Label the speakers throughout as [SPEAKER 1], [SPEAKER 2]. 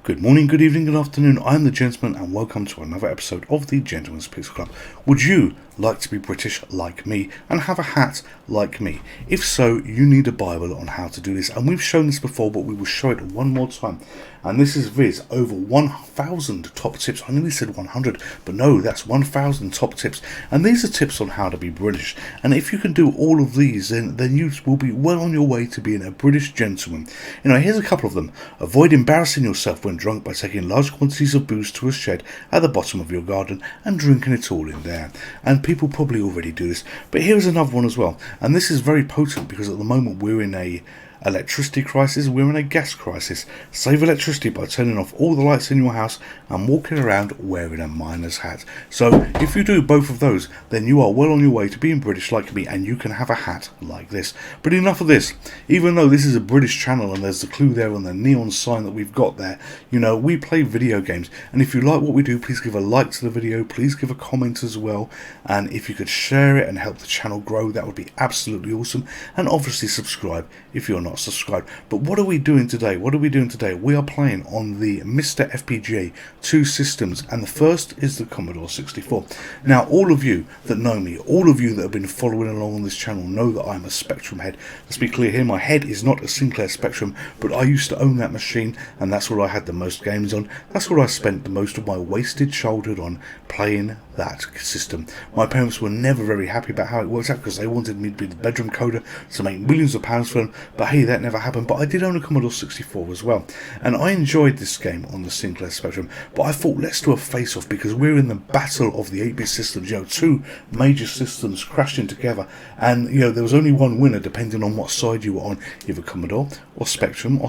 [SPEAKER 1] Good morning, good evening, good afternoon. I'm the Gentleman and welcome to another episode of the Gentleman's Pixel Club. Would you like to be British like me and have a hat like me? If so, you need a Bible on how to do this, and we've shown this before, but we will show it one more time. And this is Viz, over 1,000 top tips. I nearly said 100, but no, that's 1,000 top tips. And these are tips on how to be British. And if you can do all of these, then you will be well on your way to being a British gentleman. You know, here's a couple of them. Avoid embarrassing yourself when drunk by taking large quantities of booze to a shed at the bottom of your garden and drinking it all in there. And people probably already do this. But here's another one as well. And this is very potent because at the moment we're in a electricity crisis, we're in a gas crisis. Save electricity by turning off all the lights in your house and walking around wearing a miner's hat. So if you do both of those, then you are well on your way to being British like me, and you can have a hat like this. But enough of this. Even though this is a British channel and there's the clue there on the neon sign that we've got there, you know, we play video games. And if you like what we do, please give a like to the video, please give a comment as well, and if you could share it and help the channel grow, that would be absolutely awesome. And obviously subscribe if you're not subscribed. But what are we doing today? We are playing on the MiSTer FPGA, two systems, and the first is the Commodore 64. Now, all of you that know me, all of you that have been following along on this channel know that I'm a Spectrum head. Let's be clear here, my head is not a Sinclair Spectrum, but I used to own that machine, and that's what I had the most games on. That's what I spent the most of my wasted childhood on, playing that system. My parents were never very happy about how it worked out because they wanted me to be the bedroom coder to make millions of pounds for them, but hey, that never happened. But I did own a Commodore 64 as well, and I enjoyed this game on the Sinclair Spectrum. But I thought, let's do a face-off because we're in the battle of the 8-bit systems. You know, two major systems crashing together, and you know there was only one winner depending on what side you were on, either Commodore or Spectrum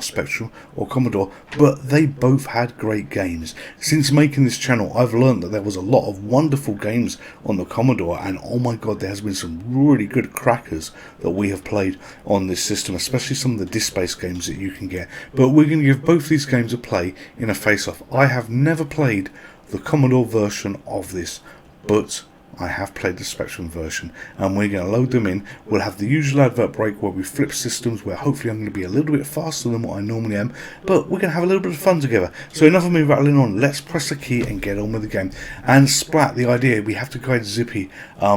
[SPEAKER 1] or Commodore. But they both had great games. Since making this channel, I've learned that there was a lot of wonderful games on the Commodore, and oh my god, there has been some really good crackers that we have played on this system, especially some of the disc-based games that you can get. But we're going to give both these games a play in a face-off. I have never played the Commodore version of this, but I have played the Spectrum version, and we're going to load them in. We'll have the usual advert break where we flip systems, where hopefully I'm going to be a little bit faster than what I normally am, but we're going to have a little bit of fun together. So enough of me rattling on, let's press the key and get on with the game. And Splat, the idea, we have to guide Zippy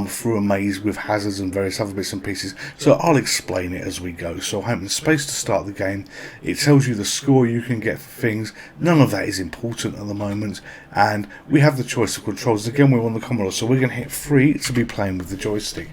[SPEAKER 1] through a maze with hazards and various other bits and pieces, so I'll explain it as we go. So I'm in space to start the game. It tells you the score you can get for things. None of that is important at the moment, and we have the choice of controls. Again, we're on the Commodore, so we're going to hit 3 to be playing with the joystick,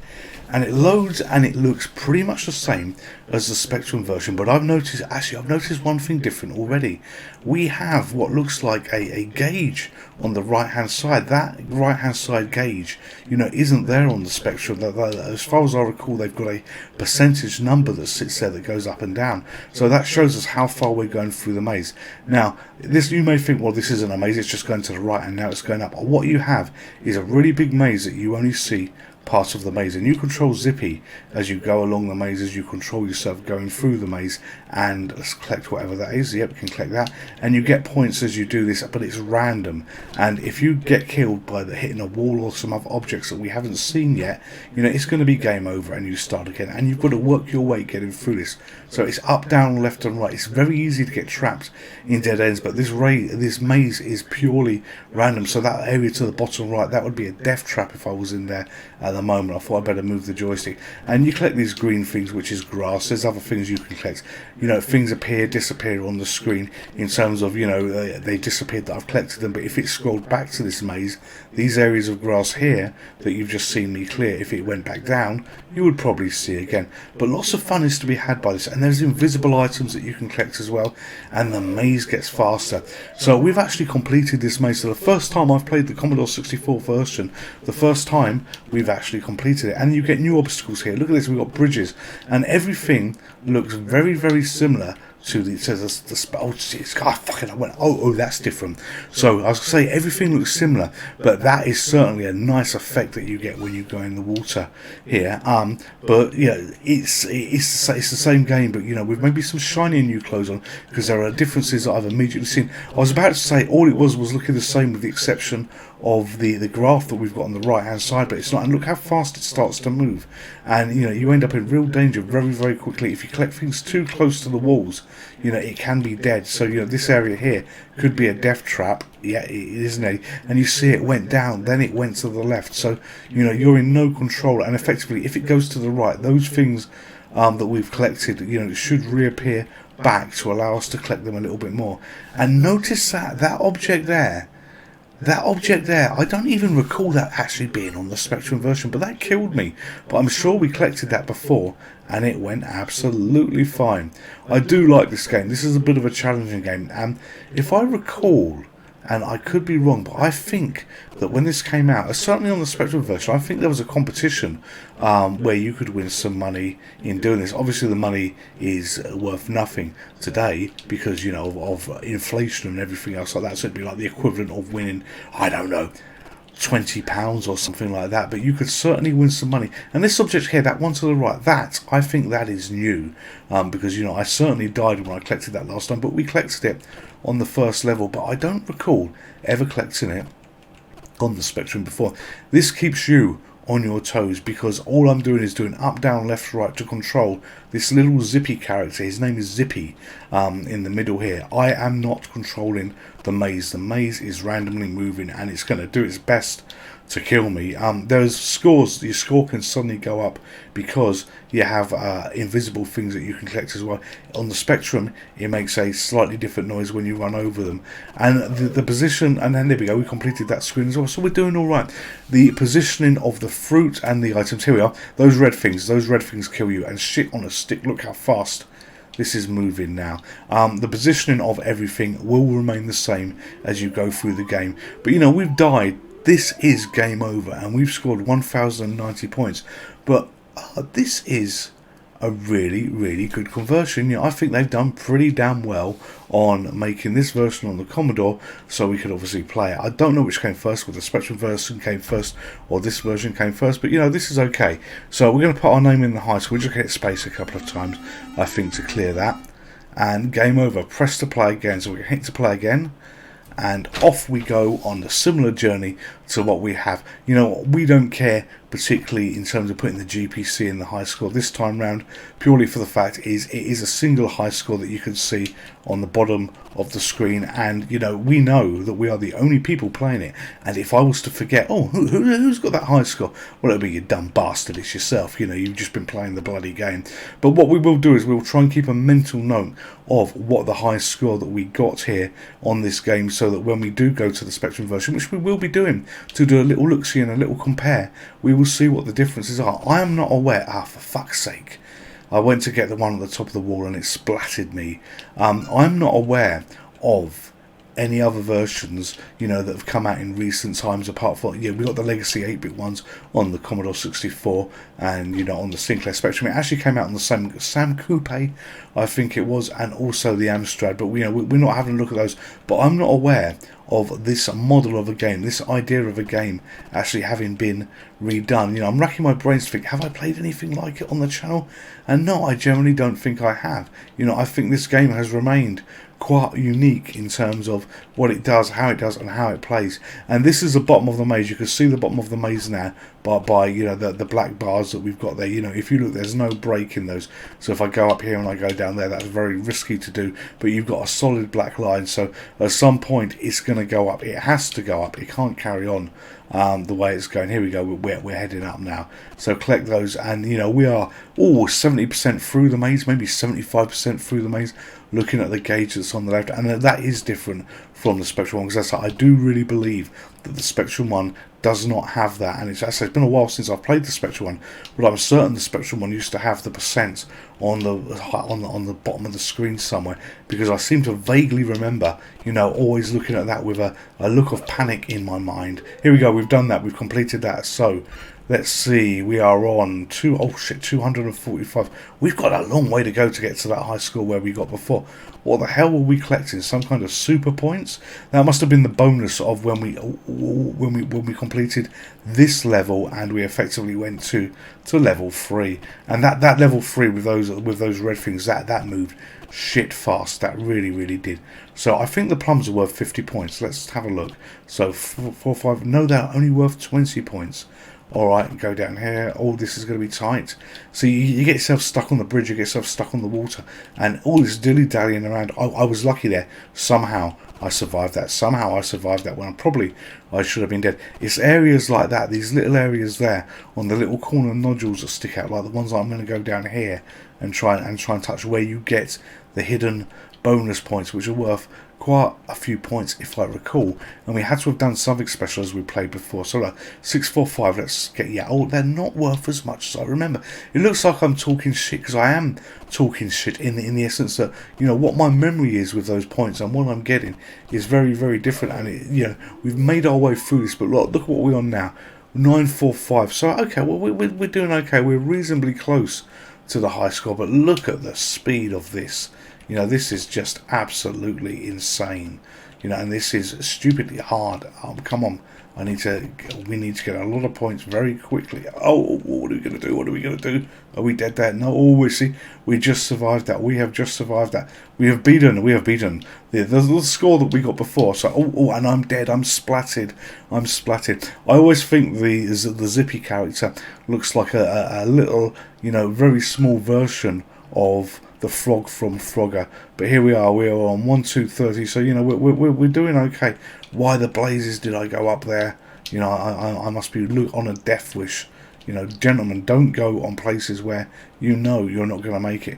[SPEAKER 1] and it loads and it looks pretty much the same as the Spectrum version. But I've noticed one thing different already. We have what looks like a gauge on the right hand side. That right hand side gauge, you know, isn't there on the Spectrum. As far as I recall, they've got a percentage number that sits there that goes up and down, so that shows us how far we're going through the maze. Now this, you may think, well, this isn't a maze, it's just going to the right and now it's going up. What you have is a really big maze that you only see part of the maze, and you control Zippy as you go along the maze, as you control yourself going through the maze, and let's collect whatever that is. Yep, you can collect that, and you get points as you do this, but it's random, and if you get killed by hitting a wall or some other objects that we haven't seen yet, you know, it's going to be game over and you start again, and you've got to work your way getting through this. So it's up, down, left and right. It's very easy to get trapped in dead ends, but this maze is purely random. So that area to the bottom right, that would be a death trap if I was in there at the moment. I thought I'd better move the joystick. And you collect these green things, which is grass. There's other things you can collect. You know, things appear, disappear on the screen in terms of, you know, they disappeared that I've collected them. But if it scrolled back to this maze, these areas of grass here that you've just seen me clear, if it went back down, you would probably see again. But lots of fun is to be had by this, and there's invisible items that you can collect as well, and the maze gets faster. So we've actually completed this maze. So the first time I've played the Commodore 64 version, the first time we've actually completed it, and you get new obstacles here. Look at this, we've got bridges, and everything looks very, very similar to the, it says the oh jeez, I went, oh that's different. So I was going to say everything looks similar, but that is certainly a nice effect that you get when you go in the water here. But yeah, it's the same game, but you know, with maybe some shiny new clothes on, because there are differences that I've immediately seen. I was about to say all it was looking the same with the exception of the graph that we've got on the right hand side, but it's not. And look how fast it starts to move, and you end up in real danger very, very quickly if you collect things too close to the walls. It can be dead. So this area here could be a death trap. Yeah, it isn't it? And you see it went down, then it went to the left. So you're in no control, and effectively if it goes to the right, those things that we've collected, should reappear back to allow us to collect them a little bit more. And notice that object there, I don't even recall that actually being on the Spectrum version, but that killed me. But I'm sure we collected that before, and it went absolutely fine. I do like this game. This is a bit of a challenging game, and if I recall, and I could be wrong, but I think that when this came out, certainly on the Spectrum version, I think there was a competition where you could win some money in doing this. Obviously the money is worth nothing today because of inflation and everything else like that, so it'd be like the equivalent of winning, I don't know, £20 or something like that, but you could certainly win some money. And this object here, that one to the right, I think that is new, because I certainly died when I collected that last time, but we collected it on the first level, but I don't recall ever collecting it on the Spectrum before. This keeps you on your toes because all I'm doing is doing up, down, left, right to control this little Zippy character. His name is Zippy in the middle here. I am not controlling the maze. The maze is randomly moving and it's going to do its best to kill me. There's scores. Your score can suddenly go up because you have invisible things that you can collect as well. On the Spectrum, it makes a slightly different noise when you run over them. And the position, and then there we go, we completed that screen as well, so we're doing all right. The positioning of the fruit and the items, here we are, those red things kill you, and shit on a stick, look how fast this is moving now. The positioning of everything will remain the same as you go through the game. But we've died. This is game over, and we've scored 1,090 points. But this is a really, really good conversion. I think they've done pretty damn well on making this version on the Commodore, so we could obviously play it. I don't know which came first, whether the Spectrum version came first or this version came first, but this is okay. So we're going to put our name in the high school. We're just going to hit space a couple of times, I think, to clear that. And game over. Press to play again. So we hit to play again. And off we go on a similar journey to what we have. We don't care particularly in terms of putting the GPC in the high score this time round, purely for the fact it is a single high score that you can see on the bottom of the screen, and we know that we are the only people playing it. And if I was to forget, who's got that high score? Well, it'll be you dumb bastard, it's yourself. You've just been playing the bloody game. But what we will do is we'll try and keep a mental note of what the high score that we got here on this game, so that when we do go to the Spectrum version, which we will be doing, to do a little look-see and a little compare, we will see what the differences are. I am not aware, for fuck's sake, I went to get the one at the top of the wall and it splattered me. I'm not aware of any other versions, that have come out in recent times, apart from, we got the legacy 8-bit ones on the Commodore 64 and, on the Sinclair Spectrum. It actually came out on the Sam Coupe, I think it was, and also the Amstrad, but, we're not having a look at those. But I'm not aware of this model of a game, this idea of a game actually having been redone. I'm racking my brains to think, have I played anything like it on the channel? And no, I generally don't think I have. I think this game has remained quite unique in terms of what it does, how it does, and how it plays. And this is the bottom of the maze. You can see the bottom of the maze now by the black bars that we've got there. If you look, there's no break in those. So if I go up here and I go down there, that's very risky to do. But you've got a solid black line. So at some point, it's going to go up. It has to go up. It can't carry on the way it's going. Here we go. We're heading up now. So collect those, and we are 70% through the maze, maybe 75% through the maze. Looking at the gauge that's on the left, and that is different from the Spectrum one, because I do really believe that the Spectrum one does not have that. And it's been a while since I've played the Spectrum one, but I'm certain the Spectrum one used to have the percent on the bottom of the screen somewhere, because I seem to vaguely remember always looking at that with a look of panic in my mind. Here we go, we've done that, we've completed that. So Let's see, we are on 245. We've got a long way to go to get to that high score where we got before. What the hell were we collecting? Some kind of super points? That must have been the bonus of when we completed this level and we effectively went to level 3. And that level 3 with those red things, that moved shit fast. That really did. So I think the plums are worth 50 points. Let's have a look. So 4, 5. No, they're only worth 20 points. Alright, go down here. Oh, this is going to be tight. So you get yourself stuck on the bridge, you get yourself stuck on the water, and all this dilly-dallying around. I was lucky there. Somehow I survived that. Somehow I survived that when I should have been dead. It's areas like that, these little areas there, on the little corner nodules that stick out, like the ones that I'm going to go down here and try and touch, where you get the hidden bonus points, which are worth quite a few points if I recall, and we had to have done something special as we played before. So like 645, let's get, yeah, oh, they're not worth as much as I remember. It looks like I'm talking shit, because I am talking shit in the essence that, you know, what my memory is with those points and what I'm getting is very different, and it, you know, we've made our way through this, but look at what we're on now, 945. So okay, well we're doing okay, we're reasonably close to the high score, but look at the speed of this. You know, this is just absolutely insane. You know, and this is stupidly hard. Oh, come on. We need to get a lot of points very quickly. Oh, what are we going to do? What are we going to do? Are we dead there? No, oh, we see. We just survived that. We have just survived that. We have beaten the score that we got before. So, oh, and I'm dead. I'm splatted. I always think the Zippy character looks like a little, you know, very small version of the frog from Frogger, but here we are on 1, 2, 30, so you know we're doing okay. Why the blazes did I go up there? You know, I must be on a death wish. You know, gentlemen, don't go on places where you know you're not going to make it.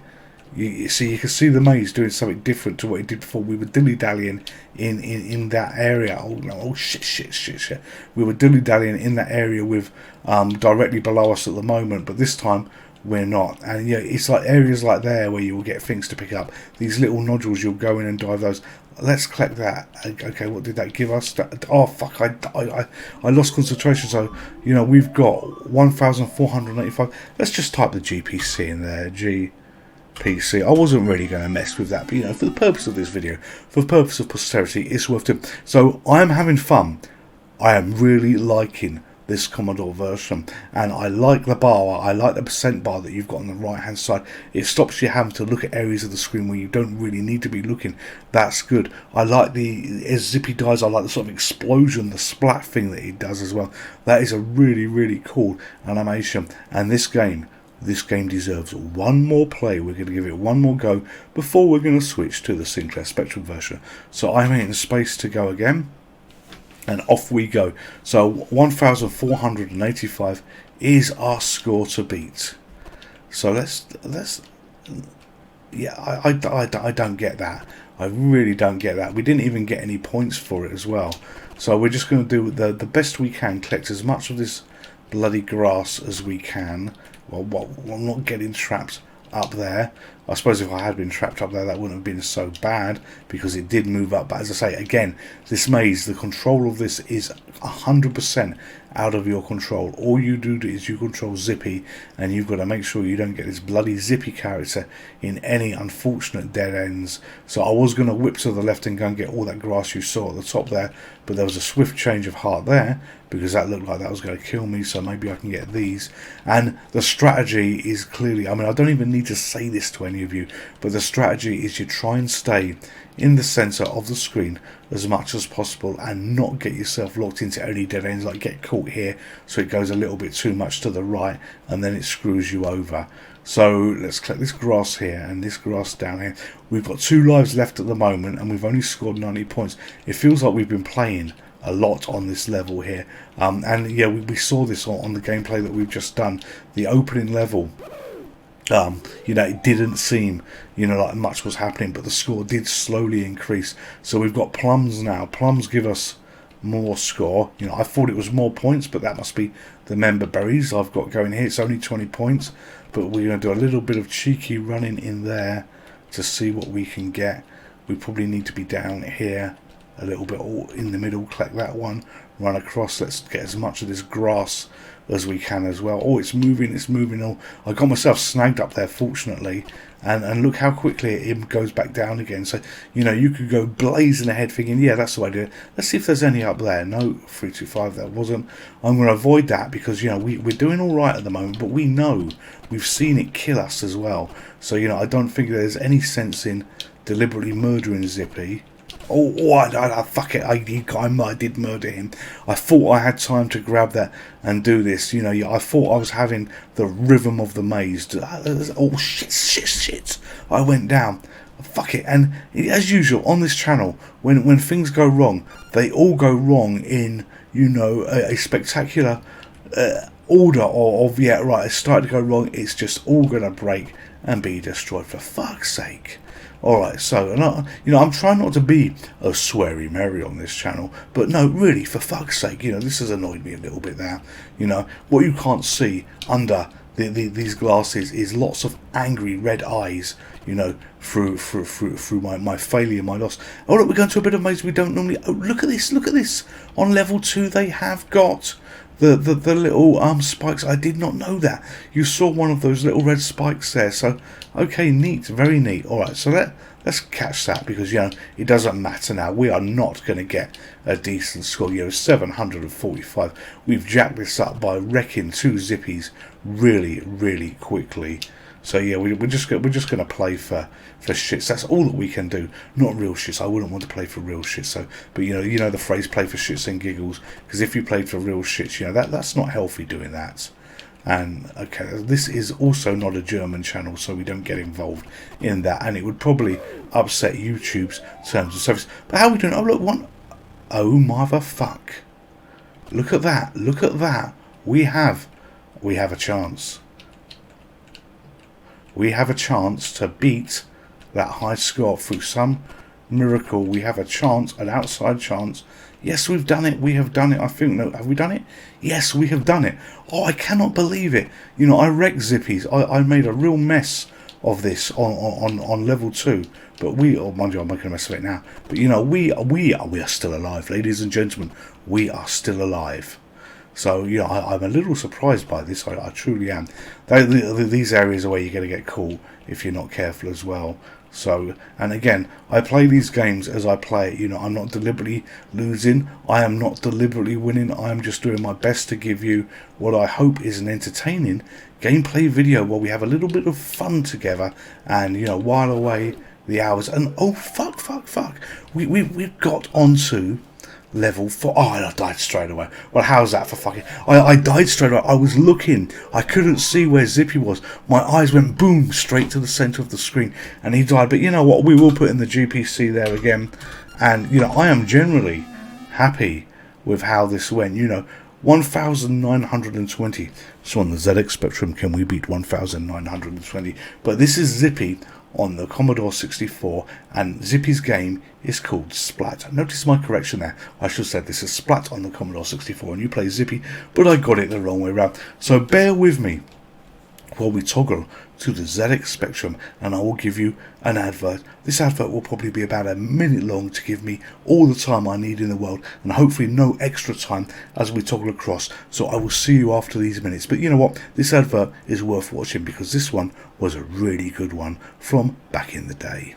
[SPEAKER 1] You see, you can see the maze doing something different to what it did before. We were dilly-dallying in that area. Oh no, oh shit. We were dilly-dallying in that area with directly below us at the moment, but this time we're not. And yeah, it's like areas like there where you will get things to pick up. These little nodules, you'll go in and dive those. Let's collect that. Okay, what did that give us? Oh fuck, I lost concentration. So you know, we've got 1,485. Let's just type the GPC in there. GPC. I wasn't really going to mess with that, but you know, for the purpose of this video, for the purpose of posterity, it's worth it. So I am having fun. I am really liking this Commodore version, and I like the bar, I like the percent bar that you've got on the right hand side. It stops you having to look at areas of the screen where you don't really need to be looking. That's good. I like as Zippy dies, I like the sort of explosion, the splat thing that he does as well. That is a really cool animation, and this game deserves one more play. We're going to give it one more go before we're going to switch to the Sinclair Spectrum version. So I'm in space to go again, and off we go. So 1,485 is our score to beat. So let's yeah, I don't get that. I really don't get that. We didn't even get any points for it as well. So we're just going to do the best we can, collect as much of this bloody grass as we can. Well, I'm not getting trapped up there. I suppose if I had been trapped up there, that wouldn't have been so bad, because it did move up. But as I say, again, this maze, the control of this is 100% out of your control. All you do is you control Zippy, and you've got to make sure you don't get this bloody Zippy character in any unfortunate dead ends. So I was going to whip to the left and go and get all that grass you saw at the top there, but there was a swift change of heart there, because that looked like that was going to kill me, so maybe I can get these. And the strategy is clearly, I mean, I don't even need to say this to any of you, but the strategy is you try and stay in the center of the screen as much as possible and not get yourself locked into any dead ends, like get caught here so it goes a little bit too much to the right and then it screws you over. So let's collect this grass here and this grass down here. We've got 2 lives left at the moment and we've only scored 90 points. It feels like we've been playing a lot on this level here, and yeah, we saw this on the gameplay that we've just done. The opening level, you know, it didn't seem, you know, like much was happening, but the score did slowly increase. So we've got plums now. Plums give us more score. You know, I thought it was more points, but that must be the member berries I've got going here. It's only 20 points, but we're going to do a little bit of cheeky running in there to see what we can get. We probably need to be down here a little bit all in the middle, collect that one, run across. Let's get as much of this grass as we can as well. Oh, it's moving. Oh, I got myself snagged up there, fortunately, and look how quickly it goes back down again. So, you know, you could go blazing ahead thinking, yeah, that's the way to do it. Let's see if there's any up there. No, 325, there wasn't. I'm going to avoid that because, you know, we're doing all right at the moment, but we know we've seen it kill us as well. So, you know, I don't think there's any sense in deliberately murdering Zippy. Fuck it, I did murder him. I thought I had time to grab that and do this. You know, I thought I was having the rhythm of the maze. Oh, shit. I went down. Fuck it. And as usual, on this channel, when things go wrong, they all go wrong in, you know, a spectacular order of, yeah, right, it started to go wrong. It's just all going to break and be destroyed, for fuck's sake. Alright, so, you know, I'm trying not to be a sweary Mary on this channel, but no, really, for fuck's sake, you know, this has annoyed me a little bit now. You know, what you can't see under these glasses is lots of angry red eyes, you know, through my failure, my loss. Oh, look, we're going to a bit of maze we don't normally... Oh, look at this. On level 2, they have got the little spikes. I did not know that. You saw one of those little red spikes there. So, okay, neat, very neat. All right, so let's catch that because, you know, it doesn't matter now. We are not going to get a decent score. You know, 745. We've jacked this up by wrecking 2 Zippies really, really quickly. So yeah, we're just going to play for shits. That's all that we can do. Not real shits. I wouldn't want to play for real shits. So, but you know the phrase "play for shits and giggles." Because if you played for real shits, you know that's not healthy doing that. And okay, this is also not a German channel, so we don't get involved in that. And it would probably upset YouTube's terms of service. But how are we doing? Oh look, one. Oh motherfuck! Look at that! Look at that! We have a chance. We have a chance to beat that high score through some miracle. We have a chance, an outside chance. Yes, we've done it. We have done it. I think. No, have we done it? Yes, we have done it. Oh, I cannot believe it. You know, I wrecked Zippies. I made a real mess of this on level 2. But mind you, I'm making a mess of it now. But you know, we are still alive, ladies and gentlemen. We are still alive. So, you know, I'm a little surprised by this. I truly am. These areas are where you're going to get caught if you're not careful as well. So, and again, I play these games as I play it. You know, I'm not deliberately losing. I am not deliberately winning. I am just doing my best to give you what I hope is an entertaining gameplay video where we have a little bit of fun together and, you know, while away the hours. And, oh, fuck. We've got onto level 4. Oh, I died straight away. Well, how's that for fucking... I died straight away. I was looking. I couldn't see where Zippy was. My eyes went boom straight to the centre of the screen and he died. But you know what? We will put in the GPC there again. And, you know, I am generally happy with how this went. You know, 1920. So on the ZX Spectrum, can we beat 1920? But this is Zippy on the Commodore 64, and Zippy's game is called Splat. Notice my correction there. I should have said this is Splat on the Commodore 64, and you play Zippy, but I got it the wrong way around. So bear with me while we toggle to the ZX Spectrum, and I will give you an advert. This advert will probably be about a minute long to give me all the time I need in the world, and hopefully no extra time as we toggle across. So I will see you after these minutes. But you know what? This advert is worth watching because this one was a really good one from back in the day.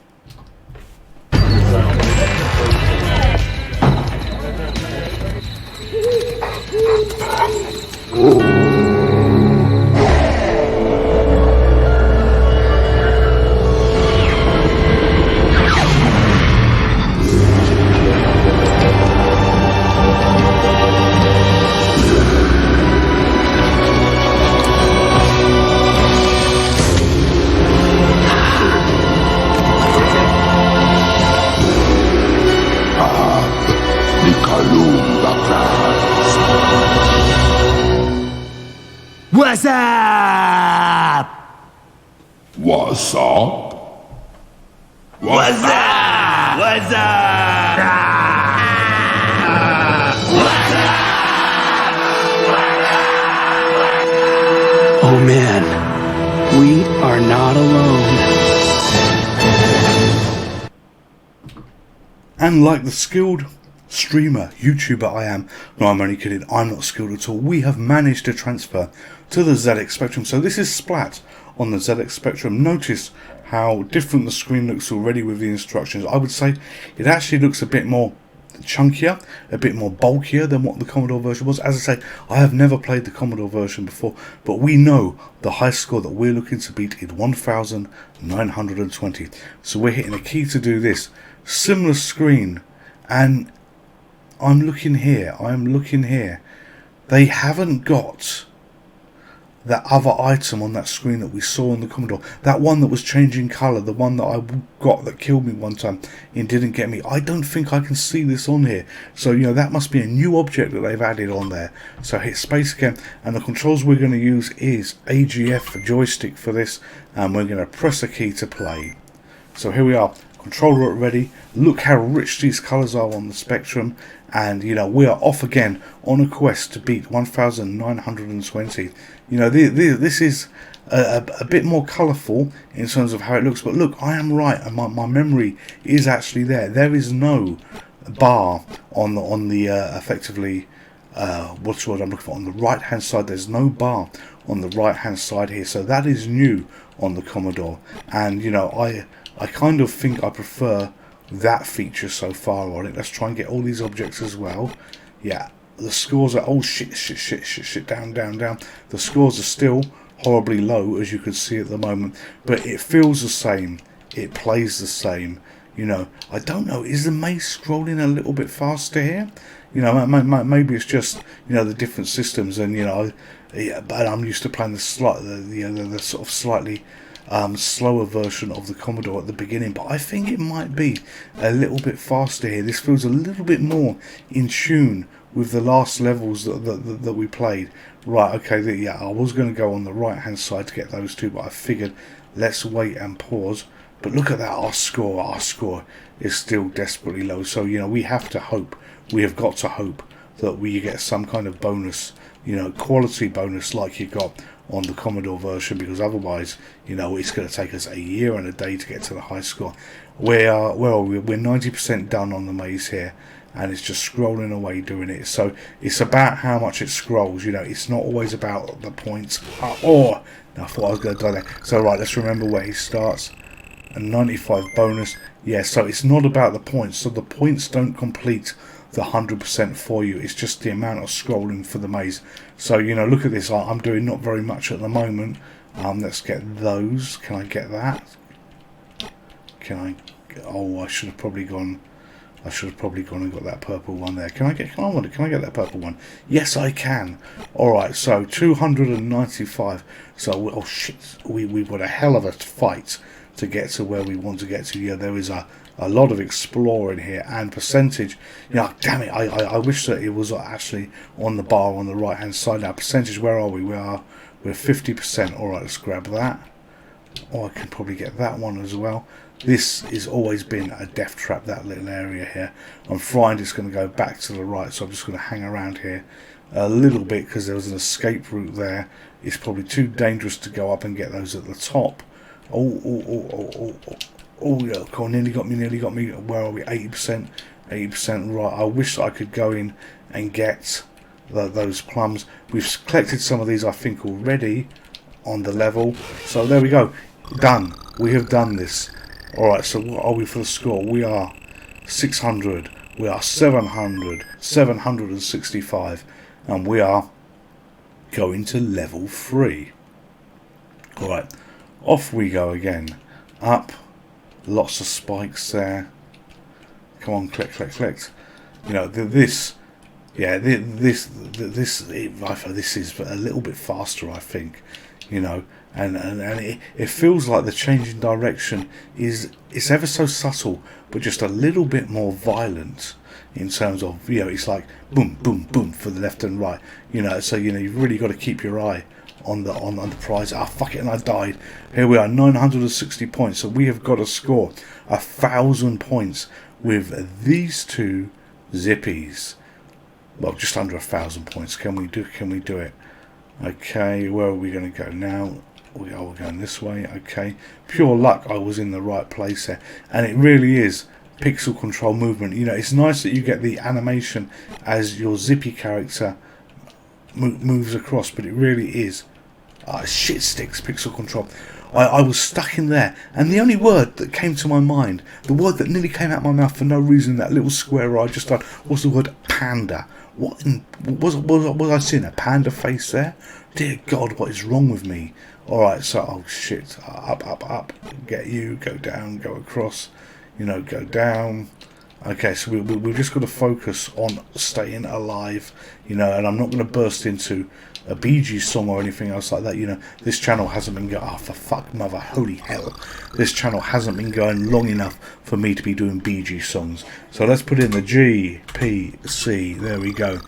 [SPEAKER 2] What's up?
[SPEAKER 3] What's up?
[SPEAKER 2] What's up? What's up? What's up? Oh man, we are not alone.
[SPEAKER 1] And like the skilled streamer, YouTuber I am, no, I'm only kidding, I'm not skilled at all, we have managed to transfer to the ZX Spectrum. So this is Splat on the ZX Spectrum. Notice how different the screen looks already with the instructions. I would say it actually looks a bit more chunkier, a bit more bulkier than what the Commodore version was. As I say, I have never played the Commodore version before, but we know the high score that we're looking to beat is 1920. So we're hitting a key to do this. Similar screen, and I'm looking here, they haven't got that other item on that screen that we saw on the Commodore, that one that was changing colour, the one that I got that killed me one time and didn't get me. I don't think I can see this on here, so you know that must be a new object that they've added on there. So hit space again, and the controls we're going to use is AGF joystick for this, and we're going to press a key to play. So here we are, controller ready. Look how rich these colours are on the Spectrum, and you know we are off again on a quest to beat 1920. You know this is a bit more colourful in terms of how it looks, but look, I am right, and my memory is actually there. There is no bar on the effectively what's the word I'm looking for, on the right hand side. There's no bar on the right hand side here, so that is new on the Commodore, and you know I kind of think I prefer that feature so far on it. Let's try and get all these objects as well. Yeah, the scores are, oh shit, down. The scores are still horribly low, as you can see at the moment, but it feels the same, it plays the same. You know, I don't know, is the maze scrolling a little bit faster here? You know, maybe it's just, you know, the different systems, and you know, yeah, but I'm used to playing the sort of slightly slower version of the Commodore at the beginning, but I think it might be a little bit faster here. This feels a little bit more in tune with the last levels that we played. Right, okay, yeah, I was going to go on the right hand side to get those two, but I figured let's wait and pause. But look at that, our score is still desperately low, so you know we have to hope, we have got to hope that we get some kind of bonus, you know, quality bonus like you got on the Commodore version, because otherwise, you know, it's going to take us a year and a day to get to the high score. We're 90% done on the maze here, and it's just scrolling away doing it. So it's about how much it scrolls, you know, it's not always about the points. Oh, I thought I was going to die there. So right, let's remember where he starts. A 95 bonus, yeah, so it's not about the points, so the points don't complete the 100% for you, it's just the amount of scrolling for the maze. So you know, look at this, I'm doing not very much at the moment. Let's get those. Can I get that? Can I? Oh, I should have probably gone and got that purple one there. Can I get that purple one? Yes, I can. Alright, so 295. So, oh shit, we've got a hell of a fight to get to where we want to get to. Yeah, there is a lot of exploring here, and percentage, you know, damn it, I wish that it was actually on the bar on the right hand side. Now percentage, where are we? We're 50%. Alright, let's grab that. Oh, I can probably get that one as well. This has always been a death trap, that little area here. I'm frightened it's going to go back to the right, so I'm just going to hang around here a little bit, because there was an escape route there. It's probably too dangerous to go up and get those at the top. Oh, yeah, cool, nearly got me. Where are we? 80%, right. I wish I could go in and get those plums. We've collected some of these, I think, already on the level. So there we go. Done. We have done this. Alright, so what are we for the score? We are 600. We are 700. 765. And we are going to level 3. Alright. Off we go again. Up. Lots of spikes there. Come on, click. You know, this is a little bit faster, I think. You know, and it feels like the change in direction it's ever so subtle, but just a little bit more violent in terms of, you know, it's like boom, boom, boom for the left and right. You know, so you know you've really got to keep your eye on the prize. Ah, fuck it, and I died. Here we are, 960 points. So we have got to score 1,000 points with these two zippies. Well, just under 1,000 points. Can we do it? Okay, where are we going to go now? We're going this way. Okay, pure luck I was in the right place there, and it really is pixel control movement. You know, it's nice that you get the animation as your zippy character moves across, but it really is shit sticks pixel control. I was stuck in there, and the only word that came to my mind, the word that nearly came out of my mouth for no reason, that little square I just done, was the word panda. What was I seeing? A panda face there? Dear God, what is wrong with me? Alright, so, oh shit, up, get you, go down, go across, you know, go down. Okay, so we've just got to focus on staying alive, you know, and I'm not going to burst into a Bee Gees song or anything else like that. You know, this channel hasn't been going, oh for fuck mother, holy hell, this channel hasn't been going long enough for me to be doing Bee Gees songs. So let's put in the G, P, C, there we go.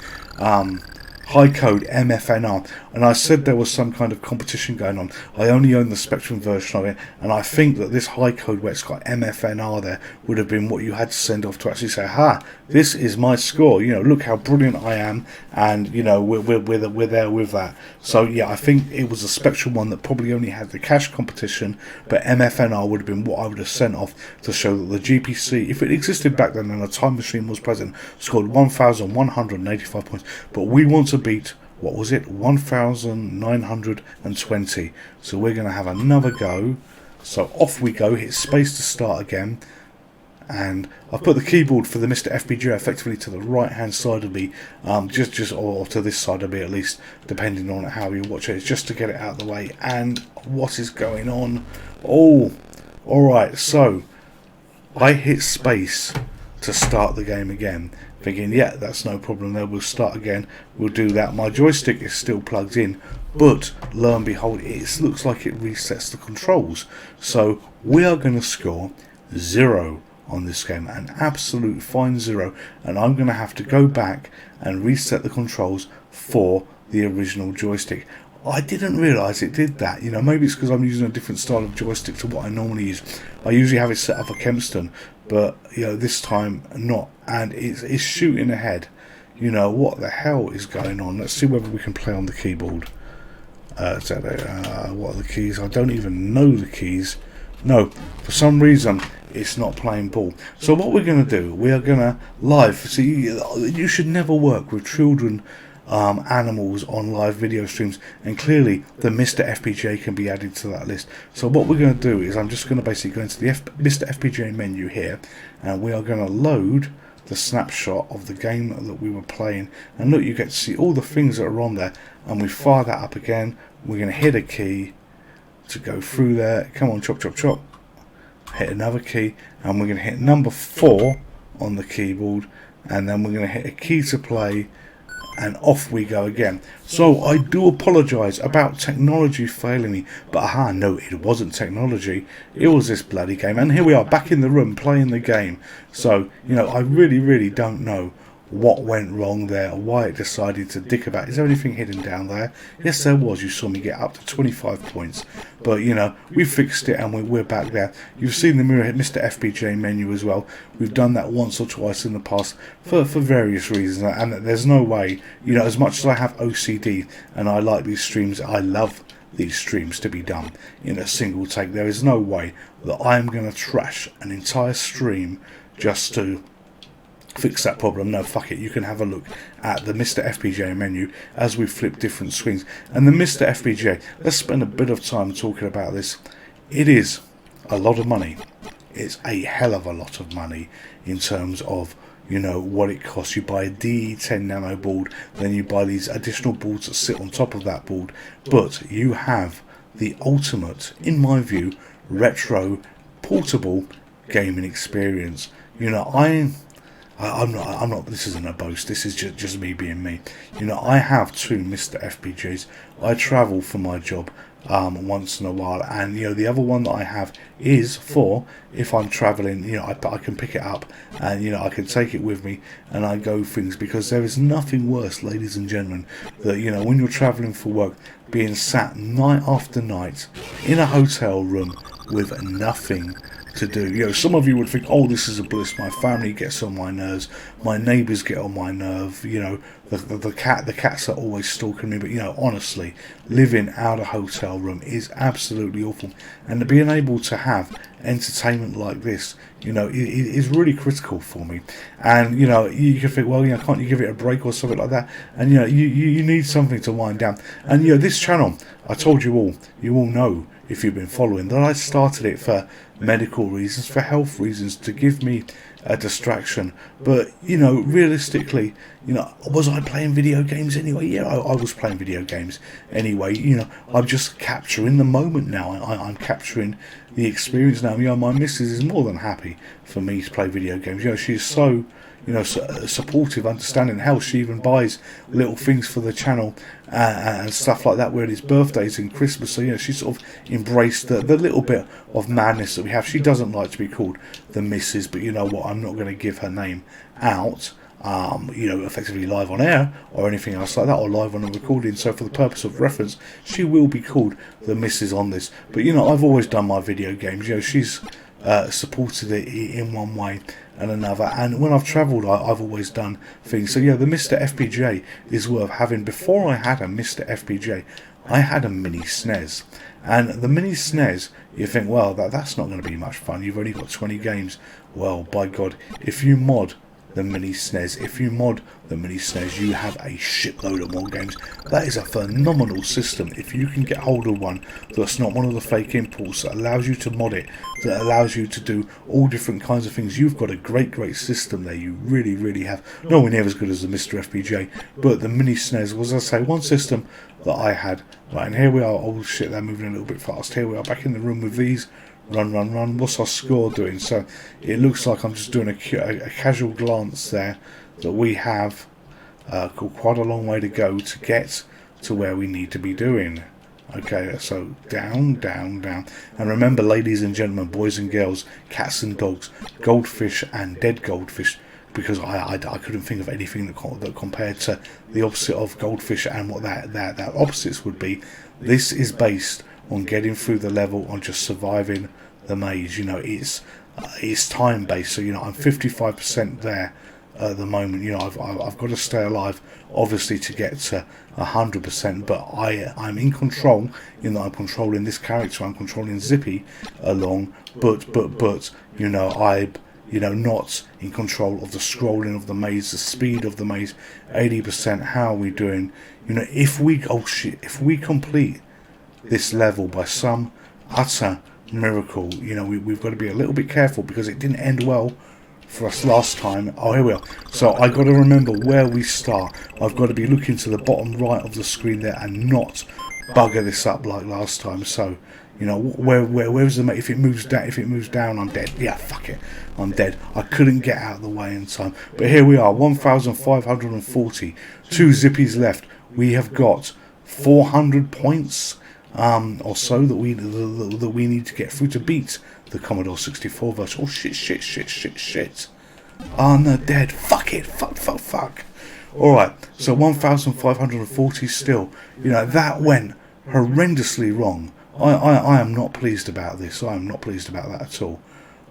[SPEAKER 1] High code MFNR, and I said there was some kind of competition going on. I only own the Spectrum version of it, and I think that this high code where it's got MFNR there would have been what you had to send off to actually say, ha, this is my score, you know, look how brilliant I am, and you know, we're there with that. So yeah, I think it was a Spectrum one that probably only had the cash competition, but MFNR would have been what I would have sent off to show that the GPC, if it existed back then and a time machine was present, scored 1,185 points. But we want to beat, what was it, 1,920. So we're going to have another go. So off we go, hit space to start again. And I've put the keyboard for the MiSTer FPGA effectively to the right hand side of me, just or to this side of me at least, depending on how you watch it. It's just to get it out of the way. And what is going on? Oh, alright, so I hit space to start the game again, thinking, yeah, that's no problem there, we'll start again, we'll do that. My joystick is still plugged in, but lo and behold, it looks like it resets the controls. So we are going to score 0 on this game, an absolute fine 0, and I'm going to have to go back and reset the controls for the original joystick. I didn't realise it did that. You know, maybe it's because I'm using a different style of joystick to what I normally use. I usually have it set up for Kempston, but you know, this time not, and it's shooting ahead. You know, what the hell is going on? Let's see whether we can play on the keyboard. What are the keys? I don't even know the keys. No, for some reason it's not playing ball. So what we're going to do, we are going to live. See, you should never work with children, animals on live video streams, and clearly the MiSTer FPGA can be added to that list. So what we're going to do is I'm just going to basically go into the MiSTer FPGA menu here, and we are going to load the snapshot of the game that we were playing, and look, you get to see all the things that are on there, and we fire that up again. We're going to hit a key to go through there. Come on, chop chop chop, hit another key, and we're going to hit number 4 on the keyboard, and then we're going to hit a key to play, and off we go again. So I do apologise about technology failing me, but no, it wasn't technology, it was this bloody game. And here we are back in the room playing the game. So, you know, I really don't know what went wrong there, or why it decided to dick about. Is there anything hidden down there? Yes, there was. You saw me get up to 25 points, but you know, we fixed it and we're back there. You've seen the MiSTer FPGA menu as well. We've done that once or twice in the past for various reasons, and there's no way, you know, as much as I have OCD and I like these streams, I love these streams to be done in a single take. There is no way that I'm going to trash an entire stream just to fix that problem. No, fuck it, you can have a look at the MiSTer FPGA menu as we flip different screens. And the MiSTer FPGA, let's spend a bit of time talking about this. It is a lot of money. It's a hell of a lot of money in terms of, you know, what it costs. You buy a DE10 nano board, then you buy these additional boards that sit on top of that board, but you have the ultimate, in my view, retro portable gaming experience. You know, I'm not, this isn't a boast, this is just me being me. You know, I have 2 MiSTer FPGAs. I travel for my job once in a while, and you know, the other one that I have is for if I'm traveling, you know, I can pick it up and you know, I can take it with me and I go things, because there is nothing worse, ladies and gentlemen, that you know, when you're traveling for work, being sat night after night in a hotel room with nothing to do. You know, some of you would think, oh, this is a bliss. My family gets on my nerves. My neighbours get on my nerve. You know, the cats are always stalking me. But you know, honestly, living out a hotel room is absolutely awful. And being able to have entertainment like this, you know, is really critical for me. And you know, you can think, well, you know, can't you give it a break or something like that? And you know, you need something to wind down. And you know, this channel, I told you all know, if you've been following, that I started it for medical reasons, for health reasons, to give me a distraction. But you know, realistically, you know, was I playing video games anyway? Yeah, I was playing video games anyway. You know, I'm just capturing the moment now. I'm capturing the experience now. You know, my missus is more than happy for me to play video games. You know, she's so, you know, supportive, understanding. Hell, she even buys little things for the channel and stuff like that, where it's birthdays and Christmas. So, you know, she sort of embraced the little bit of madness that we have. She doesn't like to be called the missus, but you know what, I'm not going to give her name out, you know, effectively live on air or anything else like that, or live on a recording. So for the purpose of reference, she will be called the missus on this. But you know, I've always done my video games. You know, she's supported it in one way and another, and when I've travelled, I've always done things. So yeah, the MiSTer FPGA is worth having. Before I had a MiSTer FPGA, I had a mini SNES, and the mini SNES, you think, well, that's not going to be much fun. You've only got 20 games. Well, by God, if you mod the mini SNES, you have a shitload of more games. That is a phenomenal system. If you can get hold of one that's not one of the fake imports, that allows you to mod it, that allows you to do all different kinds of things, you've got a great system there. You really have. Nowhere near as good as the MiSTer FPGA, but the mini SNES was, as I say, one system that I had. Right, and here we are. Oh shit, they're moving a little bit fast. Here we are back in the room with these. Run. What's our score doing? So it looks like I'm just doing a casual glance there, that we have quite a long way to go to get to where we need to be doing. Okay, so down. And remember, ladies and gentlemen, boys and girls, cats and dogs, goldfish and dead goldfish, because I couldn't think of anything that compared to the opposite of goldfish and what that opposites would be. This is based on getting through the level, on just surviving the maze. You know, it's time based. So you know, I'm 55% there at the moment. You know, I've got to stay alive, obviously, to get to 100%. But I'm in control. You know, I'm controlling this character. I'm controlling Zippy along. But you know, not in control of the scrolling of the maze, the speed of the maze. 80%. How are we doing? You know, if we complete this level by some utter miracle, you know, we've got to be a little bit careful, because it didn't end well for us last time. Oh, here we are. So I got to remember where we start. I've got to be looking to the bottom right of the screen there and not bugger this up like last time. So you know, where's the mate? If it moves down, I'm dead. Yeah, fuck it, I'm dead. I couldn't get out of the way in time. But here we are, 1,540. 2 zippies left. We have got 400 points. Or so that we need to get through to beat the Commodore 64 version. Oh shit. Oh no, dead. Fuck it. Fuck. Alright, so 1,540 still. You know, that went horrendously wrong. I am not pleased about this. I am not pleased about that at all.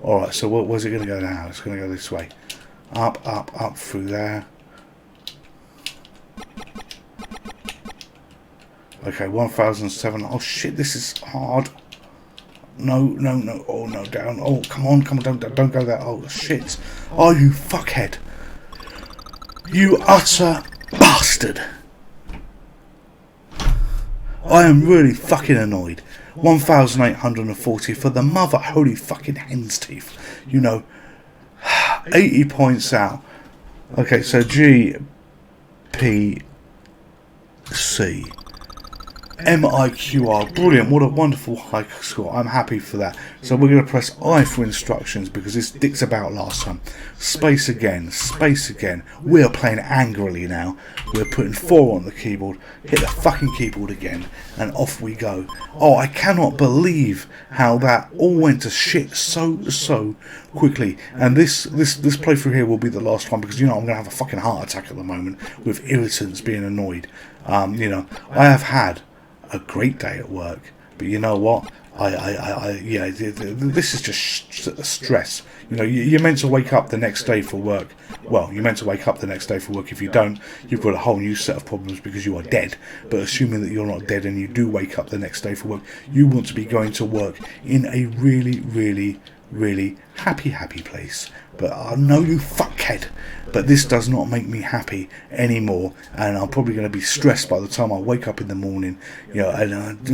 [SPEAKER 1] Alright, so where's it going to go now? It's going to go this way. Up through there. Okay, 1,007. Oh shit, this is hard. No. Oh no, down. Oh, come on, don't go there. Oh shit. Oh, you fuckhead. You utter bastard. I am really fucking annoyed. 1,840 for the mother holy fucking hen's teeth. You know, 80 points out. Okay, so G, P, C. MIQR, brilliant, what a wonderful high score. I'm happy for that. So we're going to press I for instructions, because this dicked about last time. Space again. We're playing angrily now. We're putting 4 on the keyboard, hit the fucking keyboard again, and off we go. Oh, I cannot believe how that all went to shit so quickly. And this playthrough here will be the last one, because you know I'm going to have a fucking heart attack at the moment with irritants being annoyed. You know, I have had a great day at work, but you know what? yeah, this is just stress. You know, you're meant to wake up the next day for work. Well, you're meant to wake up the next day for work. If you don't, you've got a whole new set of problems because you are dead. But assuming that you're not dead and you do wake up the next day for work, you want to be going to work in a really, really, really happy place. But I know you fuckhead, but this does not make me happy anymore, and I'm probably going to be stressed by the time I wake up in the morning. You know, and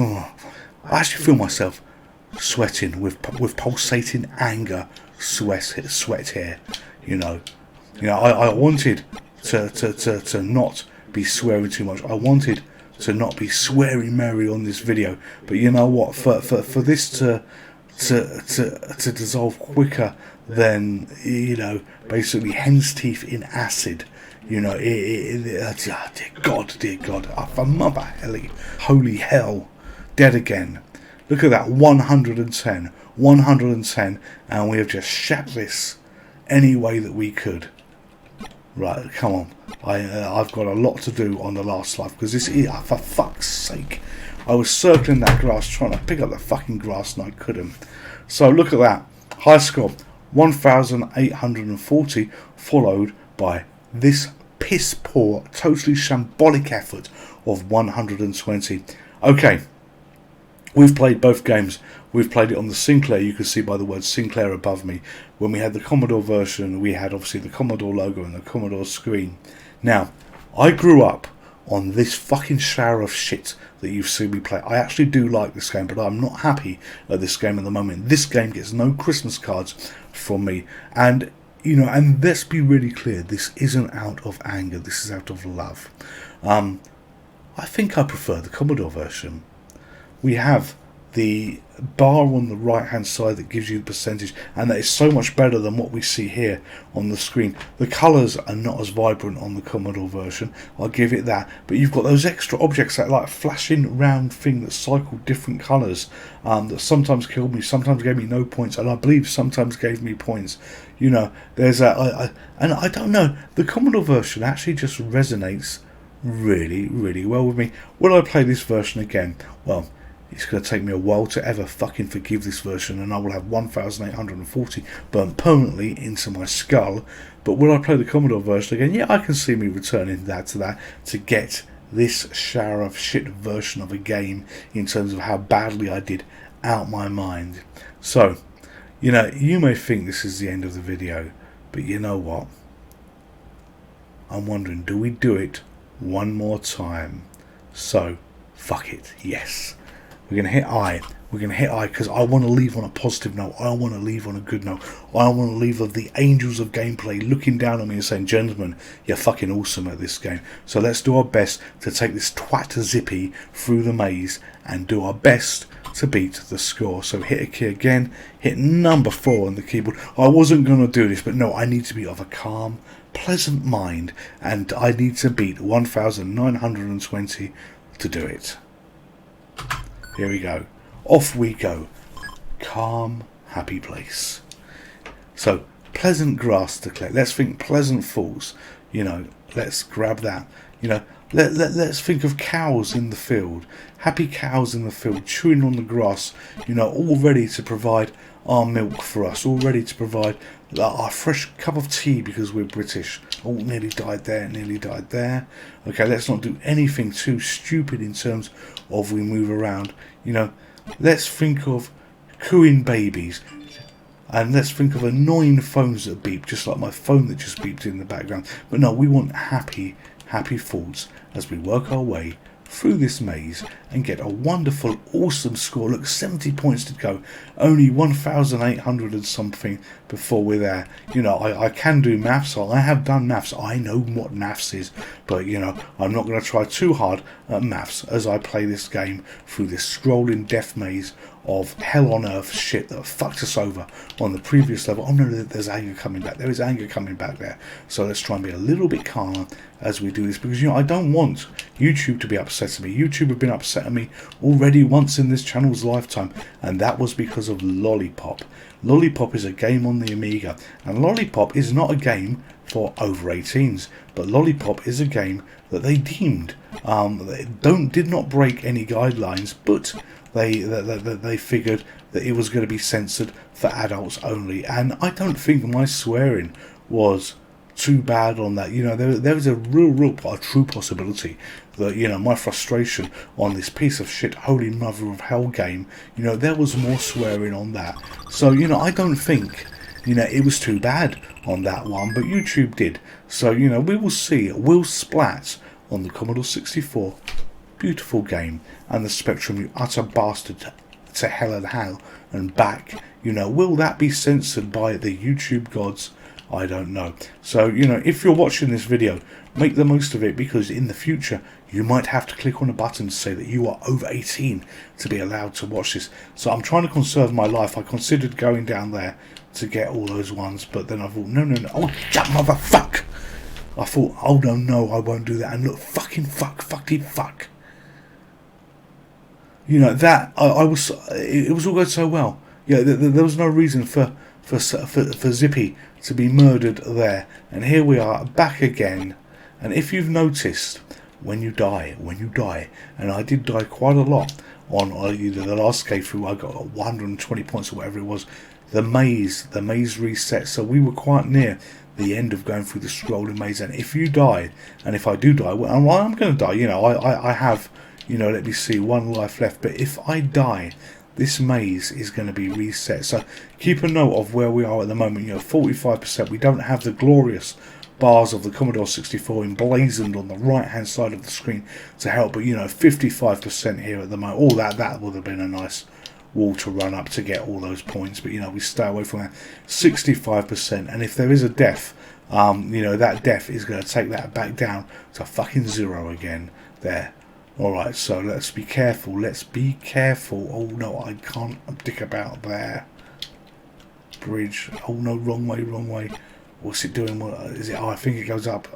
[SPEAKER 1] I actually feel myself sweating with pulsating anger, sweat here. You know, I wanted to not be swearing too much. I wanted to not be swearing Mary on this video, but you know what? For this to dissolve quicker than, you know, basically hen's teeth in acid. You know, dear God, for mother holy hell, dead again. Look at that, 110, and we have just shat this any way that we could. Right, come on. I've got a lot to do on the last life, because this is, for fuck's sake, I was circling that grass trying to pick up the fucking grass and I couldn't. So look at that, high score 1,840, followed by this piss poor, totally shambolic effort of 120. Okay, we've played both games. We've played it on the Sinclair. You can see by the word Sinclair above me. When we had the Commodore version, we had obviously the Commodore logo and the Commodore screen. Now, I grew up on this fucking shower of shit that you've seen me play. I actually do like this game, but I'm not happy at this game at the moment. This game gets no Christmas cards from me. And, you know, and let's be really clear, this isn't out of anger. This is out of love. I think I prefer the Commodore version. We have the bar on the right hand side that gives you the percentage, and that is so much better than what we see here on the screen. The colours are not as vibrant on the Commodore version, I'll give it that, but you've got those extra objects that like flashing round thing that cycle different colours, that sometimes killed me, sometimes gave me no points, and I believe sometimes gave me points. You know, there's that, and I don't know, the Commodore version actually just resonates really, really well with me. Will I play this version again? Well, it's going to take me a while to ever fucking forgive this version, and I will have 1,840 burnt permanently into my skull. But will I play the Commodore version again? Yeah, I can see me returning to get this shower of shit version of a game in terms of how badly I did out my mind. So, you know, you may think this is the end of the video, but you know what? I'm wondering, do we do it one more time? So, fuck it, yes. We're going to hit I. We're going to hit I because I want to leave on a positive note. I want to leave on a good note. I want to leave of the angels of gameplay looking down on me and saying, gentlemen, you're fucking awesome at this game. So let's do our best to take this twat zippy through the maze and do our best to beat the score. So hit a key again. Hit number 4 on the keyboard. I wasn't going to do this, but no, I need to be of a calm, pleasant mind, and I need to beat 1,920 to do it. Here we go. Off we go. Calm, happy place. So, pleasant grass to collect. Let's think pleasant falls. You know, let's grab that. You know, let's think of cows in the field. Happy cows in the field, chewing on the grass. You know, all ready to provide our milk for us. All ready to provide our fresh cup of tea because we're British. Oh, nearly died there, nearly died there. Okay, let's not do anything too stupid in terms of we move around. You know, let's think of cooing babies, and let's think of annoying phones that beep, just like my phone that just beeped in the background. But no, we want happy thoughts as we work our way through this maze and get a wonderful, awesome score. Look, 70 points to go. Only 1,800 and something before we're there. You know, I can do maths. I have done maths. I know what maths is. But, you know, I'm not going to try too hard at maths as I play this game through this scrolling death maze of hell on earth shit that fucked us over on the previous level. Oh no, there's anger coming back. There is anger coming back there. So let's try and be a little bit calmer as we do this, because, you know, I don't want YouTube to be upsetting me. YouTube have been upsetting me already once in this channel's lifetime, and that was because of Lollipop. Lollipop is a game on the Amiga, and Lollipop is not a game for over 18s, but Lollipop is a game that they deemed did not break any guidelines, but they figured that it was going to be censored for adults only. And I don't think my swearing was too bad on that. You know, there was a true possibility that, you know, my frustration on this piece of shit holy mother of hell game, you know, there was more swearing on that. So, you know, I don't think, you know, it was too bad on that one, but YouTube did. So, you know, we will see. Will Splat on the Commodore 64, beautiful game, and the Spectrum, you utter bastard, to hell and hell and back, you know, will that be censored by the YouTube gods? I don't know. So, you know, if you're watching this video, make the most of it, because in the future you might have to click on a button to say that you are over 18 to be allowed to watch this. So I'm trying to conserve my life. I considered going down there to get all those ones, but then I thought, no, oh, shut motherfuck. I thought, oh no, I won't do that. And look, fucking fuck. You know, that it was all going so well. Yeah, there was no reason for Zippy to be murdered there, and here we are back again. And if you've noticed, when you die, and I did die quite a lot on either the last game through, I got 120 points or whatever it was. The maze reset, so we were quite near the end of going through the scrolling maze. And if you die, and if I do die, well, I'm going to die. You know, I have, you know, let me see, 1 life left. But if I die, this maze is going to be reset. So keep a note of where we are at the moment. You know, 45%. We don't have the glorious bars of the Commodore 64 emblazoned on the right hand side of the screen to help, but you know, 55% here at the moment. All that would have been a nice wall to run up to get all those points, but you know, we stay away from that. 65%, and if there is a death, you know, that death is going to take that back down to fucking 0 again there. Alright, so let's be careful. Oh no, I can't dick about there. Bridge. Oh no, wrong way. What's it doing? What is it? Oh, I think it goes up.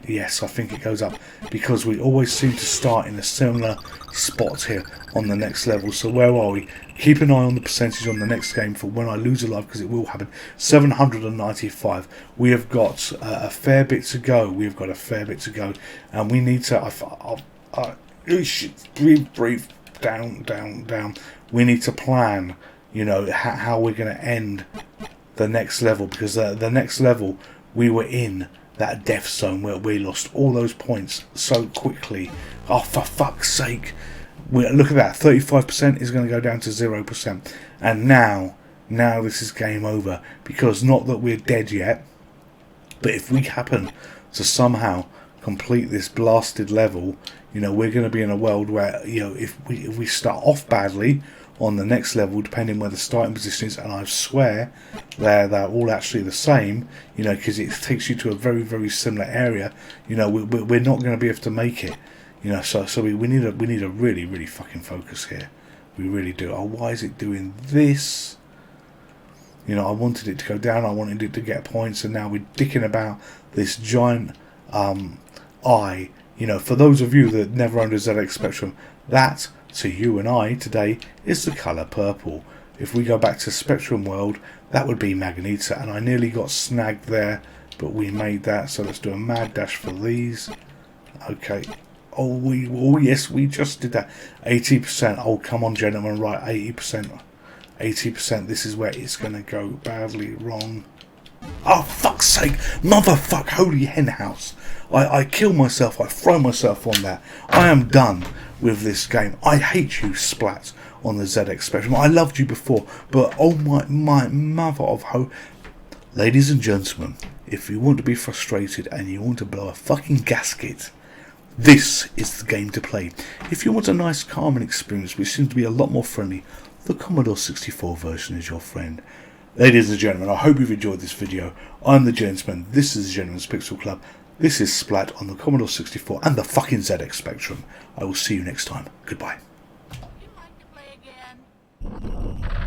[SPEAKER 1] Yes, I think it goes up, because we always seem to start in a similar spot here on the next level. So where are we? Keep an eye on the percentage on the next game for when I lose a life, because it will happen. 795. We have got a fair bit to go. And we need to breathe down. We need to plan, you know, how we're going to end the next level, because the next level we were in that death zone where we lost all those points so quickly. Oh, for fuck's sake. Look at that, 35% is going to go down to 0%. And now this is game over, because not that we're dead yet, but if we happen to somehow complete this blasted level, you know, we're going to be in a world where, you know, if we start off badly on the next level, depending where the starting position is, and I swear they're all actually the same, you know, because it takes you to a very, very similar area, you know, we're not going to be able to make it, you know, so we need a really, really fucking focus here. We really do. Oh, why is it doing this? You know, I wanted it to go down, I wanted it to get points, and now we're dicking about this giant eye. You know, for those of you that never owned a ZX Spectrum, that to you and I today is the colour purple. If we go back to Spectrum World, that would be Magneto, and I nearly got snagged there, but we made that. So let's do a mad dash for these. Okay. Oh yes, we just did that. 80%. Oh, come on, gentlemen. Right, 80%. 80%. This is where it's going to go badly wrong. Oh, fuck's sake. Motherfuck. Holy hen house. I kill myself. I throw myself on that. I am done with this game. I hate you, Splat, on the ZX Spectrum. I loved you before, but oh my mother of ho. Ladies and gentlemen, if you want to be frustrated and you want to blow a fucking gasket, this is the game to play. If you want a nice calming experience, which seems to be a lot more friendly, the Commodore 64 version is your friend. Ladies and gentlemen, I hope you've enjoyed this video. I'm the Gentleman. This is the Gentleman's Pixel Club. This is Splat on the Commodore 64 and the fucking ZX Spectrum. I will see you next time. Goodbye.
[SPEAKER 4] Would you like to play again?